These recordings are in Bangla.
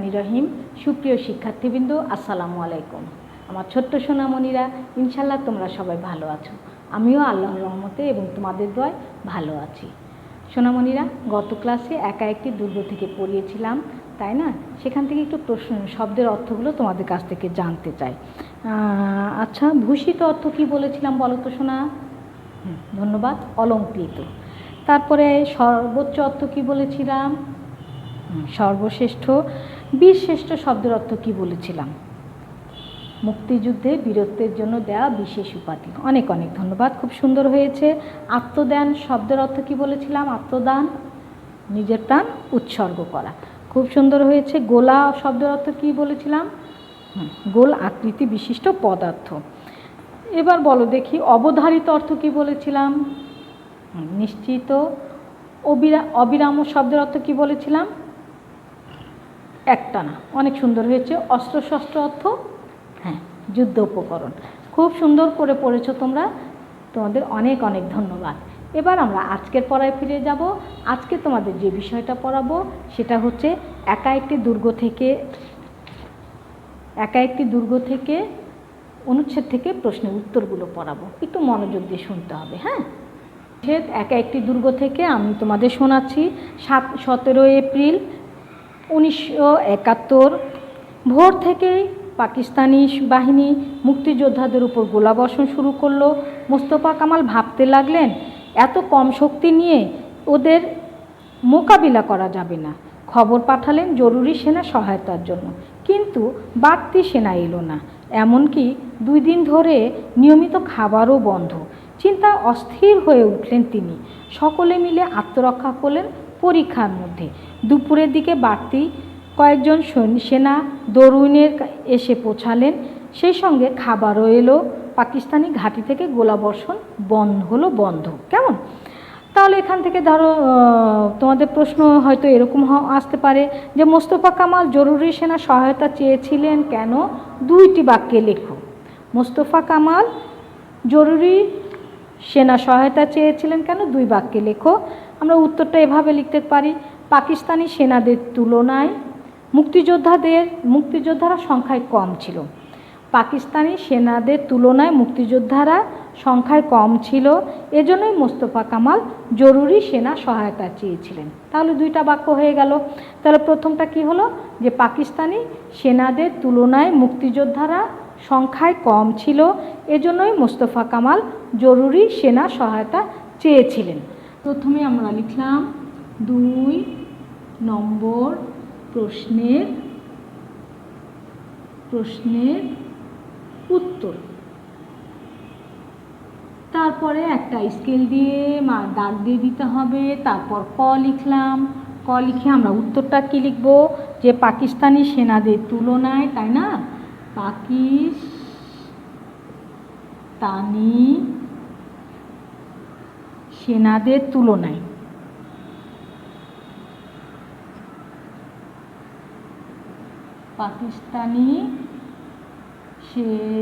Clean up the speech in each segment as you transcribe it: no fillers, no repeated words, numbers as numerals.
রহমানির রহিম। সুপ্রিয় শিক্ষার্থীবৃন্দ, আসসালামু আলাইকুম। আমার ছোট্ট সোনামণিরা, ইনশাল্লাহ তোমরা সবাই ভালো আছো। আমিও আল্লাহর রহমতে এবং তোমাদের দোয়ায় ভালো আছি। সোনামণিরা, গত ক্লাসে একা একটি দুর্গ থেকে পড়িয়েছিলাম, তাই না? সেখান থেকে একটু প্রশ্ন শব্দের অর্থগুলো তোমাদের কাছ থেকে জানতে চাই। আচ্ছা, ভূষিত অর্থ কি বলেছিলাম বলো তো সোনা? ধন্যবাদ, অলঙ্কৃত। তারপরে সর্বোচ্চ অর্থ কি বলেছিলাম? সর্বশ্রেষ্ঠ। বীরশ্রেষ্ঠ শব্দের অর্থ কি বলেছিলাম? মুক্তিযুদ্ধে বীরত্বের জন্য দেওয়া বিশেষ উপাধি। অনেক অনেক ধন্যবাদ, খুব সুন্দর হয়েছে। আত্মদান শব্দের অর্থ কি বলেছিলাম? আত্মদান, নিজের প্রাণ উৎসর্গ করা। খুব সুন্দর হয়েছে। গোলা শব্দের অর্থ কি বলেছিলাম? গোল আকৃতি বিশিষ্ট পদার্থ। এবার বলো দেখি, অবধারিত অর্থ কি বলেছিলাম? নিশ্চিত। অবিরাম শব্দের অর্থ কি বলেছিলাম? একটানা। অনেক সুন্দর হয়েছে। অস্ত্রশস্ত্র অর্থ যুদ্ধ উপকরণ। খুব সুন্দর করে পড়েছো তোমরা, তোমাদের অনেক অনেক ধন্যবাদ। এবার আমরা আজকের পড়ায় ফিরে যাব। আজকে তোমাদের যে বিষয়টা পড়াবো সেটা হচ্ছে একা একটি দুর্গ থেকে অনুচ্ছেদ থেকে প্রশ্নের উত্তরগুলো পড়াবো। একটু মনোযোগ দিয়ে শুনতে হবে। একা একটি দুর্গ থেকে আমি তোমাদের শোনাচ্ছি। 17 এপ্রিল 1971 ভোর থেকেই পাকিস্তানি বাহিনী মুক্তিযোদ্ধাদের উপর গোলাবর্ষণ শুরু করলো। মোস্তফা কামাল ভাবতে লাগলেন, এত কম শক্তি নিয়ে ওদের মোকাবিলা করা যাবে না। খবর পাঠালেন জরুরি সেনা সহায়তার জন্য, কিন্তু বাড়তি সেনা এলো না। এমনকি 2 দিন ধরে নিয়মিত খাবারও বন্ধ। চিন্তা অস্থির হয়ে উঠলেন তিনি। সকলে মিলে আত্মরক্ষা করলেন পরীক্ষার মধ্যে। দুপুরের দিকে বাড়তি কয়েকজন সেনা দরুইনের এসে পৌঁছালেন, সেই সঙ্গে খাবারও এলো। পাকিস্তানি ঘাঁটি থেকে গোলাবর্ষণ বন্ধ। কেমন? তাহলে এখান থেকে ধরো তোমাদের প্রশ্ন হয়তো এরকম আসতে পারে যে মোস্তফা কামাল জরুরি সেনা সহায়তা চেয়েছিলেন কেন? 2টি বাক্যে লেখো। মোস্তফা কামাল জরুরি সেনা সহায়তা চেয়েছিলেন কেন? 2 বাক্যে লেখো। আমরা উত্তরটা এভাবে লিখতে পারি, পাকিস্তানি সেনাদের তুলনায় মুক্তিযোদ্ধারা সংখ্যায় কম ছিল। পাকিস্তানি সেনাদের তুলনায় মুক্তিযোদ্ধারা সংখ্যায় কম ছিল, এজন্যই মোস্তফা কামাল জরুরি সেনা সহায়তা চেয়েছিলেন। তাহলে 2টা বাক্য হয়ে গেল। তাহলে প্রথমটা কি হলো? যে পাকিস্তানি সেনাদের তুলনায় মুক্তিযোদ্ধারা সংখ্যায় কম ছিল, এজন্যই মোস্তফা কামাল জরুরি সেনা সহায়তা চেয়েছিলেন। প্রথমে আমরা লিখলাম 2 নম্বর প্রশ্নের উত্তর। তারপরে একটা স্কেল দিয়ে দাগ দিয়ে দিতে হবে। তারপর ক লিখলাম। ক লিখে আমরা উত্তরটা কি লিখব? যে পাকিস্তানি সেনাদের তুলনায়, তাই না? পাকিস্তানি সেনাদের তুলনায় পাকিস্তানি সেনাদের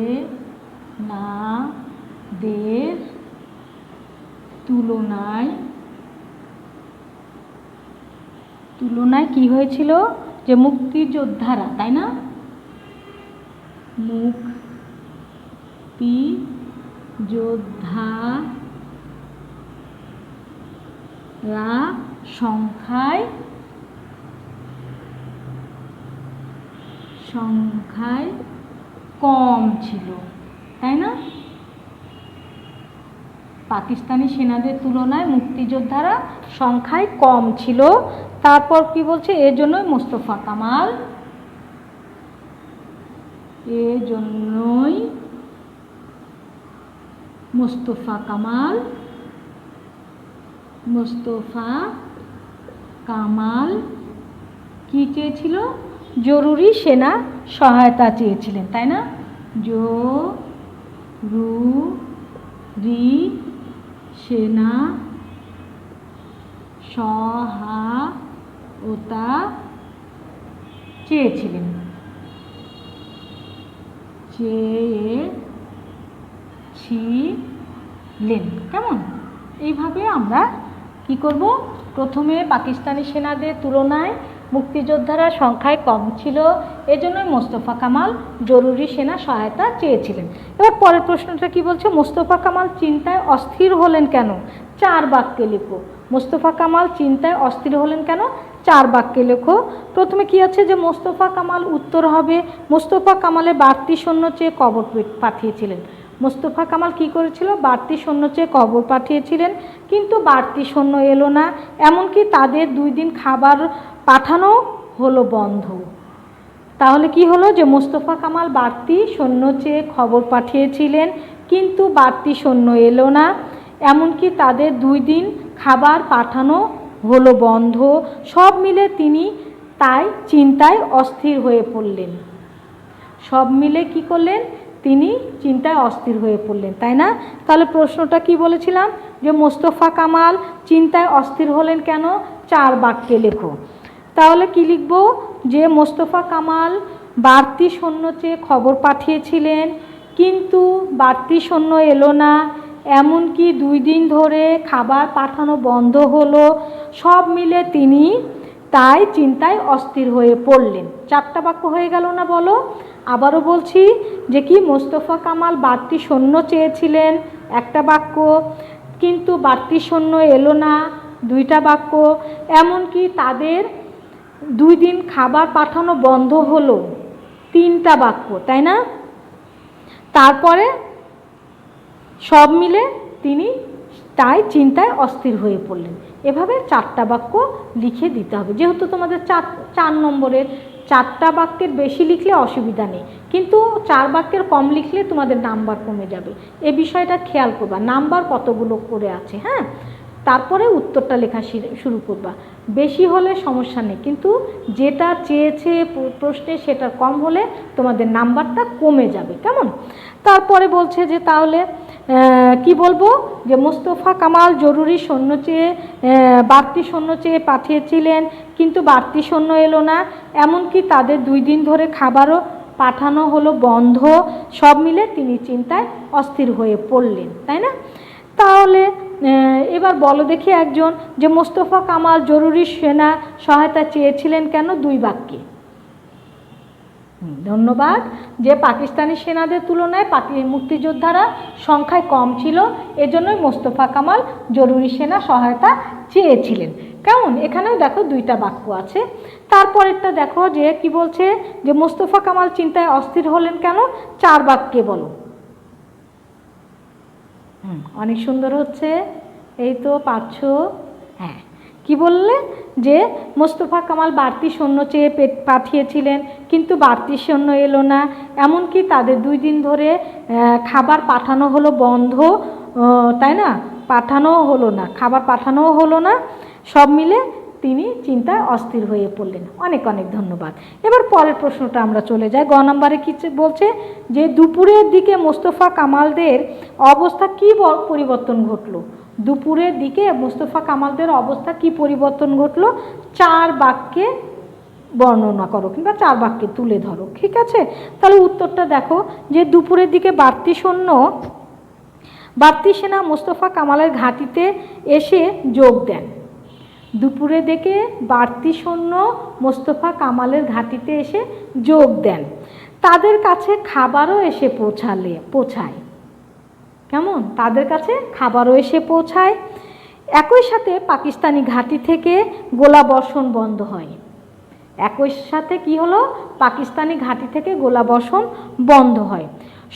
তুলনায় কি হয়েছিল? যে মুক্তিযোদ্ধারা, তাই না? মুক্তিযোদ্ধারা সংখ্যায় কম ছিল, তাই না? পাকিস্তানি সেনাদের তুলনায় মুক্তিযোদ্ধারা সংখ্যায় কম ছিল। তারপর কি বলছে? এজন্যই মোস্তফা কামাল কি চেয়েছিল? জরুরি সেনা সহায়তা চেয়েছিলেন, তাই না? জরুরি সেনা সহায়তা চেয়েছিলেন। কেমন? এইভাবে আমরা কি করব? প্রথমে পাকিস্তানি সেনাদের তুলনায় মুক্তিযোদ্ধারা সংখ্যায় কম ছিল, এজন্যই মোস্তফা কামাল জরুরি সেনা সহায়তা চেয়েছিলেন। এবার পরের প্রশ্নটা কি বলছে, মোস্তফা কামাল চিন্তায় অস্থির হলেন কেন? 4 বাক্যে লেখো। মোস্তফা কামাল চিন্তায় অস্থির হলেন কেন? 4 বাক্যে লেখো। প্রথমে কি আছে যে মোস্তফা কামাল, উত্তর হবে মোস্তফা কামালের বাড়তি সৈন্য চেয়ে কবর পাঠিয়েছিলেন। মোস্তফা কামাল কি করেছিল? বাড়তি সৈন্য চেয়ে কবর পাঠিয়েছিলেন, কিন্তু বাড়তি সৈন্য এলো না, এমনকি তাদের 2 দিন খাবার পাঠানো হলো বন্ধ। তাহলে কি হলো যে মোস্তফা কামাল বাড়তি সৈন্য চেয়ে খবর পাঠিয়েছিলেন, কিন্তু বাড়তি সৈন্য এলো না, এমনকি তাদের 2 দিন খাবার পাঠানো হলো বন্ধ। সব মিলে তিনি তাই চিন্তায় অস্থির হয়ে পড়লেন। সব মিলে কি করলেন? তিনি চিন্তায় অস্থির হয়ে পড়লেন, তাই না? তাহলে প্রশ্নটা কি বলেছিলাম যে মোস্তফা কামাল চিন্তায় অস্থির হলেন কেন? 4 বাক্যে লেখো। তাহলে কি লিখব? যে মোস্তফা কামাল বাড়তি সৈন্য চেয়ে খবর পাঠিয়েছিলেন, কিন্তু বাড়তি সৈন্য এলো না, এমনকি 2 দিন ধরে খাবার পাঠানো বন্ধ হলো। সব মিলে তিনি তাই চিন্তায় অস্থির হয়ে পড়লেন। 4টা বাক্য হয়ে গেল না? বলো। আবারও বলছি যে কি, মোস্তফা কামাল বাড়তি সৈন্য চেয়েছিলেন, 1টা বাক্য, কিন্তু বাড়তি সৈন্য এলো না, 2টা বাক্য, এমনকি তাদের 2 দিন খাবার পাঠানো বন্ধ হলো, 3টা বাক্য, তাই না? তারপরে সব মিলে তিনি তাই চিন্তায় অস্থির হয়ে পড়লেন। এভাবে 4টা বাক্য লিখে দিতে হবে। যেহেতু তোমাদের 4 নম্বরের, 4টা বাক্যের বেশি লিখলে অসুবিধা নেই, কিন্তু 4 বাক্যের কম লিখলে তোমাদের নাম্বার কমে যাবে। এই বিষয়টা খেয়াল করবা, নাম্বার কতগুলো করে আছে। হ্যাঁ, তারপরে উত্তরটা লেখা শুরু করবা। বেশি হলে সমস্যা নেই, কিন্তু যেটা চেয়েছে প্রশ্নে সেটা কম হলে তোমাদের নাম্বারটা কমে যাবে, কেমন? তারপরে বলছে যে তাহলে কি বলবো, যে মোস্তফা কামাল জরুরি সৈন্য চেয়ে বাড়তি সৈন্য চেয়ে পাঠিয়েছিলেন, কিন্তু বাড়তি সৈন্য এলো না, এমনকি তাদের 2 দিন ধরে খাবারও পাঠানো হলো বন্ধ। সব মিলে তিনি চিন্তায় অস্থির হয়ে পড়লেন, তাই না? তাহলে এবার বলো দেখি একজন, যে মোস্তফা কামাল জরুরি সেনা সহায়তা চেয়েছিলেন কেন? 2 বাক্যে। ধন্যবাদ। যে পাকিস্তানি সেনাদের তুলনায় মুক্তিযোদ্ধারা সংখ্যায় কম ছিল, এজন্যই মোস্তফা কামাল জরুরি সেনা সহায়তা চেয়েছিলেন। কেমন? এখানেও দেখো 2টা বাক্য আছে। তারপরেরটা দেখো যে কি বলছে, যে মোস্তফা কামাল চিন্তায় অস্থির হলেন কেন? 4 বাক্যে বলো। অনেক সুন্দর হচ্ছে, এই তো পারছো। হ্যাঁ, কি বললে? যে মোস্তফা কামাল বাড়তি সৈন্য চেয়ে পাঠিয়েছিলেন, কিন্তু বাড়তি সৈন্য এলো না, এমনকি তাদের 2 দিন ধরে খাবার পাঠানো হলো বন্ধ, তাই না? পাঠানোও হলো না, খাবার পাঠানোও হলো না। সব মিলে তিনি চিন্তায় অস্থির হয়ে পড়লেন। অনেক অনেক ধন্যবাদ। এবার পরের প্রশ্নটা আমরা চলে যাই। গ নম্বরে কি বলছে, যে দুপুরের দিকে মোস্তফা কামালদের অবস্থা কি পরিবর্তন ঘটলো? দুপুরের দিকে মোস্তফা কামালদের অবস্থা কি পরিবর্তন ঘটলো? 4 বাক্যে বর্ণনা করো, কিংবা 4 বাক্যে তুলে ধরো। ঠিক আছে? তাহলে উত্তরটা দেখো, যে দুপুরের দিকে বাড়তি সেনা মোস্তফা কামালের ঘাঁটিতে এসে যোগ দেন। দুপুরের দিকে বাড়তি সৈন্য মোস্তফা কামালের ঘাঁটিতে এসে যোগ দেন। তাদের কাছে খাবারও এসে পৌঁছায়। কেমন? তাদের কাছে খাবারও এসে পৌঁছায়। একই সাথে পাকিস্তানি ঘাঁটি থেকে গোলাবর্ষণ বন্ধ হয়। একই সাথে কি হলো? পাকিস্তানি ঘাঁটি থেকে গোলাবর্ষণ বন্ধ হয়।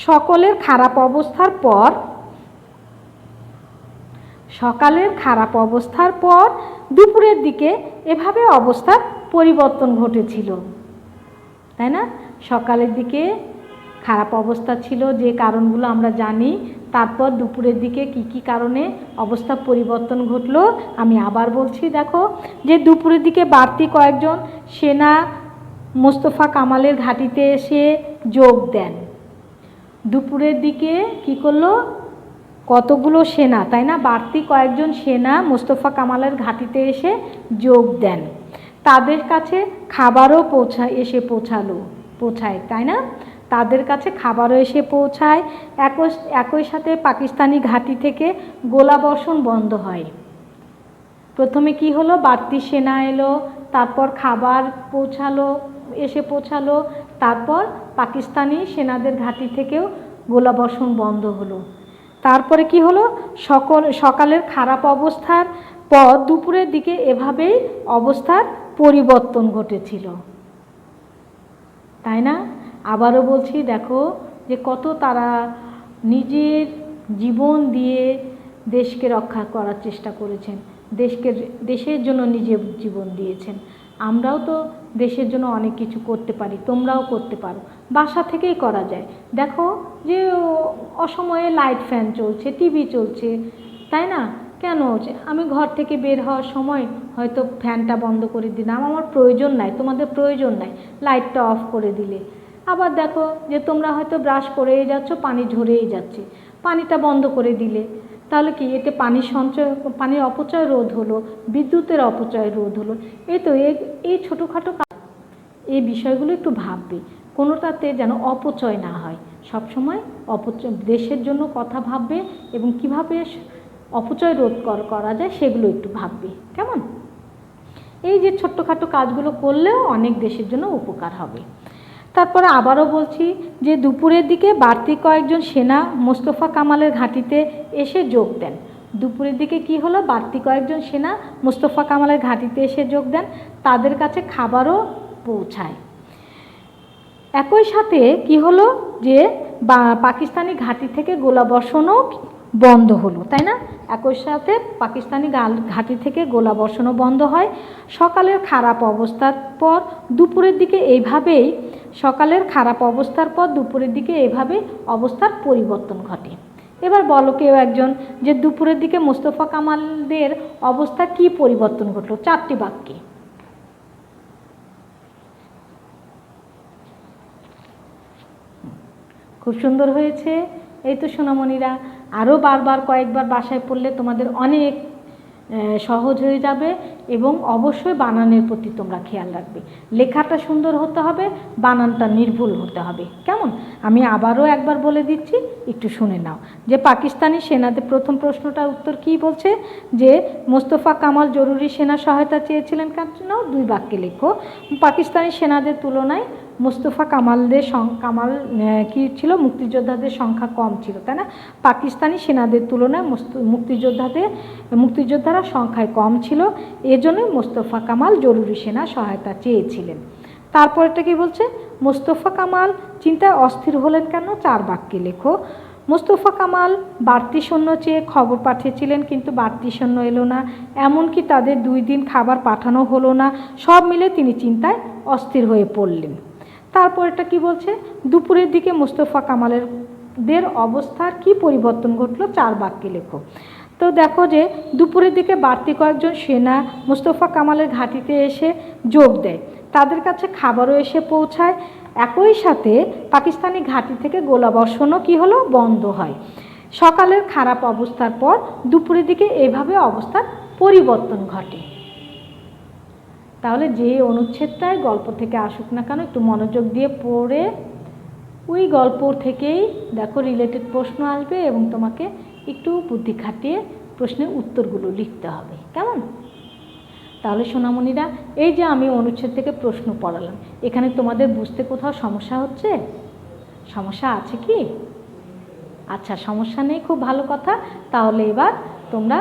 সকালের খারাপ অবস্থার পর দুপুরের দিকে এভাবে অবস্থার পরিবর্তন ঘটেছিল, তাই না? সকালের দিকে খারাপ অবস্থা ছিল, যে কারণগুলো আমরা জানি। তারপর দুপুরের দিকে কি কি কারণে অবস্থা পরিবর্তন ঘটলো আমি আবার বলছি। দেখো, যে দুপুরের দিকে বাড়তি কয়েকজন সেনা মোস্তফা কামালের ঘাঁটিতে এসে যোগ দেন। দুপুরের দিকে কি করলো? কতগুলো সেনা, তাই না? বাড়তি কয়েকজন সেনা মোস্তফা কামালের ঘাঁটিতে এসে যোগ দেন। তাদের কাছে খাবারও পৌঁছায়, তাই না? তাদের কাছে খাবারও এসে পৌঁছায়। একই সাথে পাকিস্তানি ঘাঁটি থেকে গোলাবর্ষণ বন্ধ হয়। প্রথমে কি হলো? বাড়তি সেনা এলো, তারপর খাবার এসে পৌঁছালো, তারপর পাকিস্তানি সেনাদের ঘাঁটি থেকেও গোলাবর্ষণ বন্ধ হলো। তারপরে কি হলো, সকালের খারাপ অবস্থার পর দুপুরের দিকে এভাবেই অবস্থার পরিবর্তন ঘটেছিল, তাই না? আবারও বলছি, দেখো যে কত তারা নিজের জীবন দিয়ে দেশকে রক্ষা করার চেষ্টা করেছেন, দেশের জন্য নিজের জীবন দিয়েছেন। আমরাও তো দেশের জন্য অনেক কিছু করতে পারি, তোমরাও করতে পারো, বাসা থেকেই করা যায়। দেখো যে অসময়ে লাইট ফ্যান চলছে, টিভি চলছে, তাই না? কেন হচ্ছে, আমি ঘর থেকে বের হওয়ার সময় হয়তো ফ্যানটা বন্ধ করে দিলাম, আমার প্রয়োজন নাই, তোমাদের প্রয়োজন নাই, লাইটটা অফ করে দিলে। আবার দেখো যে তোমরা হয়তো ব্রাশ করেই যাচ্ছ, পানি ঝরেই যাচ্ছে, পানিটা বন্ধ করে দিলে, তাহলে কি এতে পানির অপচয় রোধ হলো, বিদ্যুতের অপচয় রোধ হলো। এই ছোটোখাটো এই বিষয়গুলো একটু ভাববে, কোনোটাতে যেন অপচয় না হয়। সবসময় দেশের জন্য কথা ভাববে এবং কিভাবে অপচয় রোধ করা যায় সেগুলো একটু ভাববে, কেমন? এই যে ছোট্টখাটো কাজগুলো করলেও অনেক দেশের জন্য উপকার হবে। তারপরে আবারও বলছি যে দুপুরের দিকে বাড়তি কয়েকজন সেনা মোস্তফা কামালের ঘাঁটিতে এসে যোগ দেন। দুপুরের দিকে কি হলো, বাড়তি কয়েকজন সেনা মোস্তফা কামালের ঘাঁটিতে এসে যোগ দেন, তাদের কাছে খাবারও পৌঁছায়। একই সাথে কি হলো যে পাকিস্তানি ঘাঁটি থেকে গোলাবর্ষণও বন্ধ হলো, তাই না? একই সাথে পাকিস্তানি ঘাঁটি থেকে গোলাবর্ষণও বন্ধ হয়। সকালের খারাপ অবস্থার পর দুপুরের দিকে এইভাবেই অবস্থার পরিবর্তন ঘটে। এবার বলো কেউ একজন যে দুপুরের দিকে মোস্তফা কামালদের অবস্থা কি পরিবর্তন ঘটলো, 4টি বাক্যে। খুব সুন্দর হয়েছে, এই তো সোনামণিরা। আরও কয়েকবার বাসায় পড়লে তোমাদের অনেক সহজ হয়ে যাবে এবং অবশ্যই বানানের প্রতি তোমরা খেয়াল রাখবে। লেখাটা সুন্দর হতে হবে, বানানটা নির্ভুল হতে হবে, কেমন? আমি আবারও একবার বলে দিচ্ছি, একটু শুনে নাও। যে পাকিস্তানি সেনাদের প্রথম প্রশ্নটার উত্তর কি বলছে, যে মোস্তফা কামাল জরুরি সেনা সহায়তা চেয়েছিলেন কেন? 2 বাক্যে লেখো। পাকিস্তানি সেনাদের তুলনায় মোস্তফা কামাল কি ছিল, মুক্তিযোদ্ধাদের সংখ্যা কম ছিল, তাই না? পাকিস্তানি সেনাদের তুলনায় মুক্তিযোদ্ধারা সংখ্যায় কম ছিল, এজন্যই মোস্তফা কামাল জরুরি সেনা সহায়তা চেয়েছিলেন। তারপরটা কি বলছে, মোস্তফা কামাল চিন্তায় অস্থির হলেন কেন? 4 বাক্যে লেখো। মোস্তফা কামাল বাড়তি সৈন্য চেয়ে খবর পাঠিয়েছিলেন, কিন্তু বাড়তি সৈন্য এলো না, এমনকি তাদের 2 দিন খাবার পাঠানো হলো না, সব মিলে তিনি চিন্তায় অস্থির হয়ে পড়লেন। তারপরটা কি বলছে, দুপুরের দিকে মোস্তফা কামালের অবস্থার কি পরিবর্তন ঘটলো, 4 বাক্যে লেখো। তো দেখো যে দুপুরের দিকে বাড়তি কয়েকজন সেনা মোস্তফা কামালের ঘাঁটিতে এসে যোগ দেয়, তাদের কাছে খাবারও এসে পৌঁছায়। একই সাথে পাকিস্তানি ঘাঁটি থেকে গোলাবর্ষণও কি হলো, বন্ধ হয়। সকালের খারাপ অবস্থার পর দুপুরের দিকে এভাবে অবস্থার পরিবর্তন ঘটে। তাহলে যে অনুচ্ছেদটাই গল্প থেকে আসুক না কেন, একটু মনোযোগ দিয়ে পড়ে ওই গল্প থেকেই দেখো রিলেটেড প্রশ্ন আসবে এবং তোমাকে একটু বুদ্ধি খাটিয়ে প্রশ্নের উত্তরগুলো লিখতে হবে, কেমন? তাহলে সোনামণিরা, এই যে আমি অনুচ্ছেদ থেকে প্রশ্ন পড়ালাম, এখানে তোমাদের বুঝতে কোথাও সমস্যা হচ্ছে? সমস্যা আছে কি? আচ্ছা, সমস্যা নেই, খুব ভালো কথা। তাহলে এবার তোমরা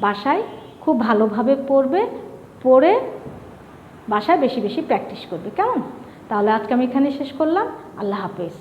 বাসায় খুব ভালোভাবে পড়ে বাসায় বেশি বেশি প্র্যাকটিস করবে, কেমন? তাহলে আজকে আমি এখানে শেষ করলাম। আল্লাহ হাফেজ।